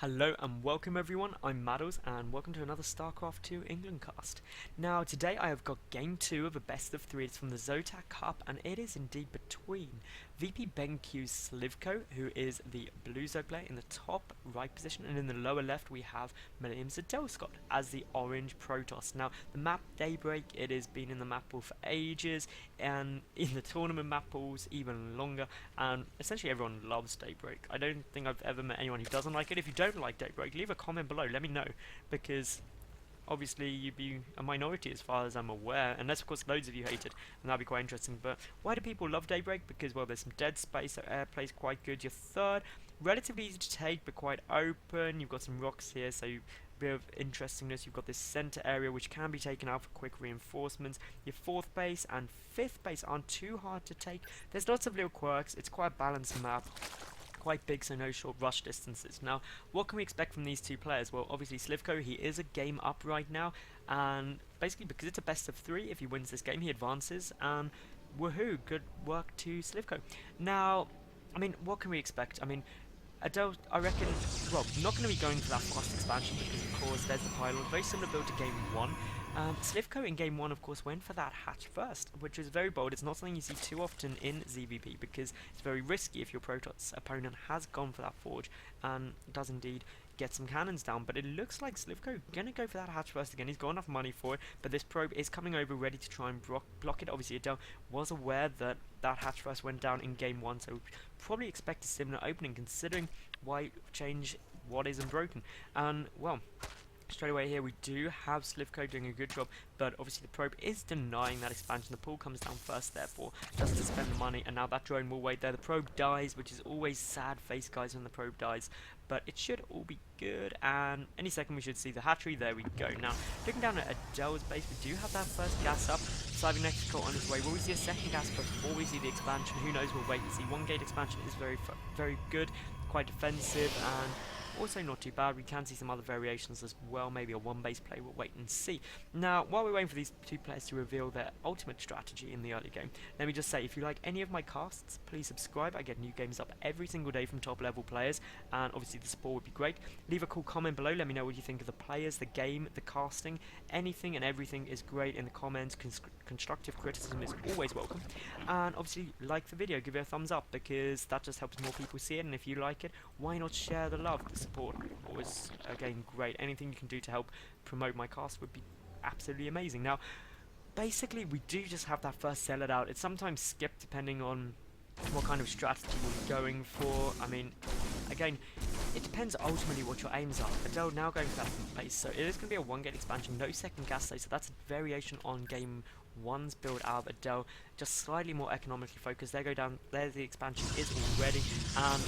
Hello and welcome everyone, I'm MillAdel and welcome to another StarCraft 2 England cast. Now today I have got game 2 of a best of 3, it's from the Zotac Cup and it is indeed between VP BenQ's sLivko, who is the blue Zerg player in the top right position, and in the lower left we have MillAdel as the orange Protoss. Now the map Daybreak, it has been in the map pool for ages and in the tournament map pools even longer, and essentially everyone loves Daybreak. I don't think I've ever met anyone who doesn't like it. If you don't like Daybreak, leave a comment below, let me know, because obviously you'd be a minority as far as I'm aware, unless of course loads of you hate it, and that'd be quite interesting. But why do people love Daybreak? Because, well, there's some dead space, so airplay's quite good. Your third, relatively easy to take, but quite open. You've got some rocks here, so a bit of interestingness. You've got this center area which can be taken out for quick reinforcements. Your fourth base and fifth base aren't too hard to take. There's lots of little quirks. It's quite a balanced map, quite big, so no short rush distances. Now, what can we expect from these two players? Well, obviously sLivko, he is a game up right now, and basically because it's a best of 3, if he wins this game he advances, and woohoo, good work to sLivko. Now, I mean, what can we expect? I mean, MillAdel, I reckon, well, not going to be going for that fast expansion because of course there's the pylon, very similar build to game 1. sLivko in game 1 of course went for that hatch first, which is very bold. It's not something you see too often in ZVP because it's very risky if your Protoss opponent has gone for that forge and does indeed get some cannons down. But it looks like sLivko gonna go for that hatch first again. He's got enough money for it, but this probe is coming over ready to try and block it. Obviously MillAdel was aware that that hatch first went down in game 1, so probably expect a similar opening considering why change what isn't broken. And well, straight away here we do have sLivko doing a good job, but obviously the probe is denying that expansion. The pool comes down first, therefore doesn't spend the money, and now that drone will wait there. The probe dies, which is always sad face, guys, when the probe dies, but it should all be good, and any second we should see the hatchery. There we go. Now looking down at MillAdel's base, we do have that first gas up. sLivko on his way. Will we see a second gas before we see the expansion? Who knows, we'll wait and see. One gate expansion is very good, quite defensive, and also not too bad. We can see some other variations as well, maybe a one base play, we'll wait and see. Now, while we're waiting for these two players to reveal their ultimate strategy in the early game, let me just say, if you like any of my casts, please subscribe. I get new games up every single day from top level players, and obviously the support would be great. Leave a cool comment below, let me know what you think of the players, the game, the casting, anything and everything is great in the comments. Constructive criticism is always welcome, and obviously like the video, give it a thumbs up because that just helps more people see it, and if you like it, why not share the love? The support always, again, great. Anything you can do to help promote my cast would be absolutely amazing. Now, basically, we do just have that first sell it out. It's sometimes skipped depending on what kind of strategy we're going for. I mean, again, it depends ultimately what your aims are. MillAdel now going for that base, so it is going to be a one gate expansion, no second gas though, so that's a variation on game 1's build out of MillAdel, just slightly more economically focused. There go down, there the expansion is already, and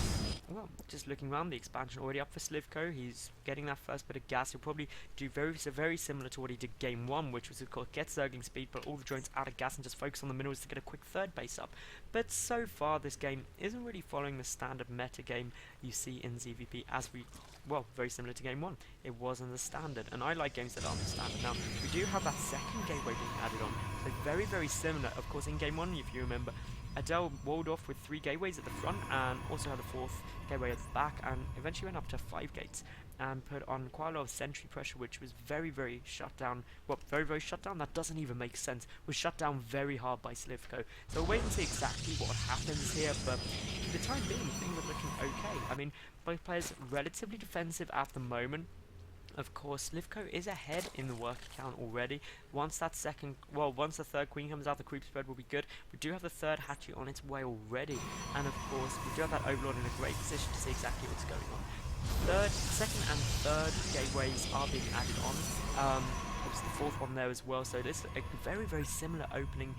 well, just looking around, the expansion already up for sLivko. He's getting that first bit of gas. He'll probably do very similar to what he did game 1, which was of course get Zergling speed, but all the drones out of gas and just focus on the minerals to get a quick third base up. But so far this game isn't really following the standard meta game you see in ZVP, as we, well, very similar to game 1. It wasn't the standard, and I like games that aren't the standard. Now, we do have that second gateway being added on, so very similar. Of course, in game 1, if you remember, MillAdel walled off with 3 gateways at the front and also had a 4th gateway at the back, and eventually went up to 5 gates and put on quite a lot of sentry pressure, which was very shut down. Well, very shut down, that doesn't even make sense. Was shut down very hard by sLivko. So we'll wait and see exactly what happens here, but for the time being, things are looking okay. I mean, both players relatively defensive at the moment. Of course, sLivko is ahead in the work count already. Once that second, well, once the third queen comes out, the creep spread will be good. We do have the third hatchery on its way already, and of course, we do have that overlord in a great position to see exactly what's going on. Second and third gateways are being added on. Obviously the fourth one there as well, so this is a very similar opening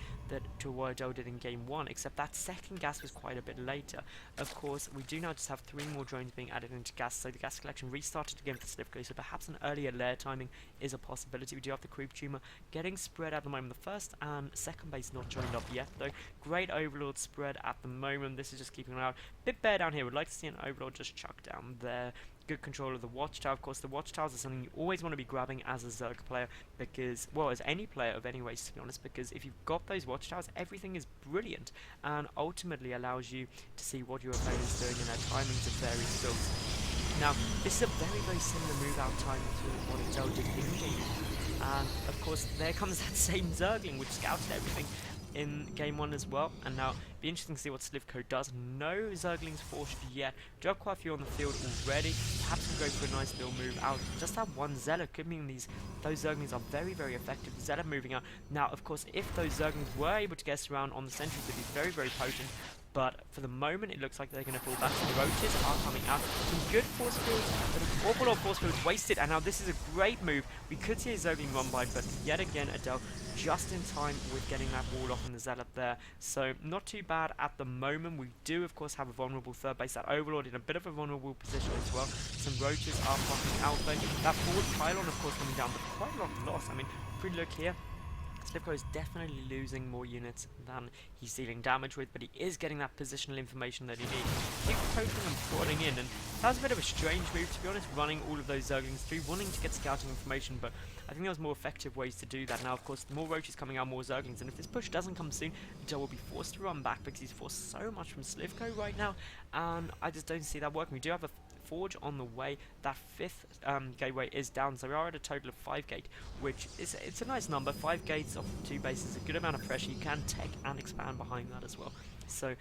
to what MillAdel did in game 1, except that second gas was quite a bit later. Of course, we do now just have 3 more drones being added into gas, so the gas collection restarted again for sLivko, so perhaps an earlier lair timing is a possibility. We do have the creep tumor getting spread at the moment. The first and second base not joined up yet though. Great overlord spread at the moment. This is just keeping an eye out. Bit bare down here, would like to see an overlord just chuck down there. Good control of the watchtower. Of course, the watchtowers are something you always want to be grabbing as a Zerg player, because, well, as any player of any race, to be honest, because if you've got those watchtowers, everything is brilliant and ultimately allows you to see what your opponent's doing and their timings of various builds. Now, this is a very, very similar move out time to what Adele did in game 1. And, of course, there comes that same Zergling, which scouted everything in game 1 as well. And now, be interesting to see what sLivko does. No Zerglings forced yet. Do have quite a few on the field already. Perhaps we'll go for a nice little move out. Just have one Zealot could mean those Zerglings are very, very effective. Zealot moving out. Now, of course, if those Zerglings were able to get around on the sentries, they'd be very, very potent. But for the moment, it looks like they're going to fall back. The roaches are coming out. Some good force fields, but an awful lot of force fields wasted. And now this is a great move. We could see a Zergling run by, but yet again, Adele just in time with getting that wall off in the Zealot there. So not too bad at the moment. We do, of course, have a vulnerable third base. That Overlord in a bit of a vulnerable position as well. Some roaches are popping out though. That forward pylon, of course, coming down, but quite a lot of loss. I mean, if we look here, sLivko is definitely losing more units than he's dealing damage with, but he is getting that positional information that he needs. Keep poking and prodding in, and that was a bit of a strange move, to be honest, running all of those Zerglings through, wanting to get scouting information, but I think there was more effective ways to do that. Now, of course, the more roaches coming out, more Zerglings, and if this push doesn't come soon, Joe will be forced to run back because he's forced so much from sLivko right now, and I just don't see that working. We do have a forge on the way. That 5th gateway is down, so we are at a total of 5 gate, which is it's a nice number. 5 gates off 2 bases, a good amount of pressure. You can tech and expand behind that as well, so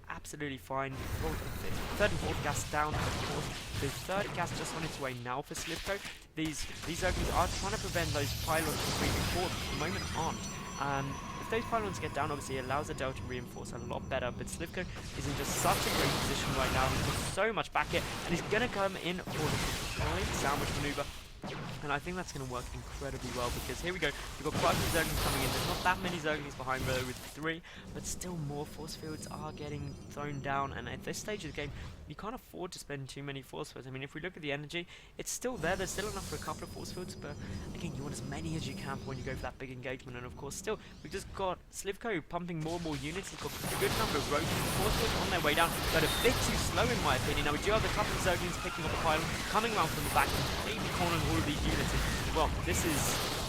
absolutely fine. 3rd and 4th gas down, of course. The 3rd gas just on its way now for sLivko. These Zerglings are trying to prevent those pylons from creeping forward, but at the moment aren't. And if those pylons get down, obviously it allows Adele to reinforce a lot better, but sLivko is in just such a great position right now. He's got so much back here, and he's going to come in for the complete sandwich maneuver. And I think that's going to work incredibly well, because here we go, we've got quite a few Zerglings coming in. There's not that many Zerglings behind though with 3, but still more force fields are getting thrown down, and at this stage of the game, you can't afford to spend too many force fields. I mean, if we look at the energy, it's still there, there's still enough for a couple of force fields, but again, you want as many as you can for when you go for that big engagement. And of course, still, we've just got sLivko pumping more and more units. He's got a good number of roaches, force fields on their way down, but a bit too slow in my opinion. Now, we do have a couple of Zerglings picking up the pylon, coming around from the back, completely cornering all of these units. Well, this is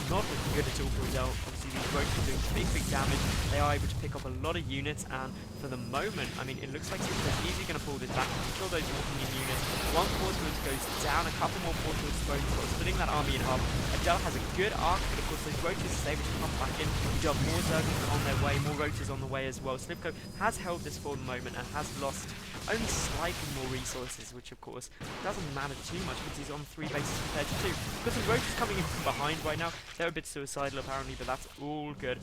not looking good at all for Adele. Obviously, these roaches are doing big damage. They are able to pick up a lot of units, and for the moment, I mean, it looks like they're easily going to pull this back and kill those walking in units. One force field goes down, a couple more force fields thrown, sort of splitting that army in half. Adele has a good arc, but of course, those roaches is able to come back in. We do have more Zerglings on their way, more roaches on the way as well. sLivko has held this for the moment and has lost only slightly more resources, which of course doesn't matter too much because he's on 3 bases compared to 2. Got some roaches coming in from behind right now. They're a bit suicidal apparently, but that's all good.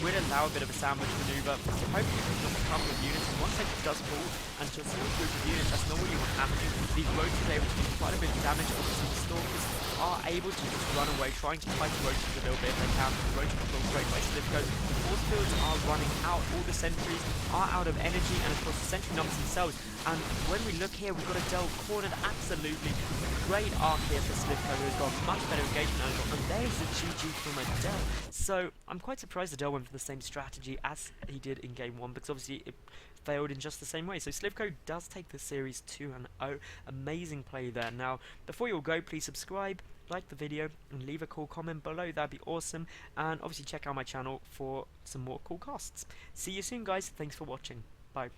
We'll allow a bit of a sandwich maneuver, hopefully picking up a couple of units, and once it does fall, and to a small group of units, that's not what you want happening. These roaches are able to do quite a bit of damage. Obviously the stalkers are able to just run away, trying to fight the roaches a little bit if they can. The roaches control great by sLivko. The force fields are running out, all the sentries are out of energy, and of course the sentry numbers themselves. And when we look here, we've got Adele cornered absolutely. Great arc here for sLivko, who's got much better engagement angle, and there's the GG from Adele. So I'm quite surprised Adele went for the same strategy as he did in game 1, because obviously it failed in just the same way. So sLivko does take the series 2-0. Amazing play there. Now, before you all go, please subscribe, like the video, and leave a cool comment below. That'd be awesome. And obviously check out my channel for some more cool casts. See you soon, guys. Thanks for watching. Bye.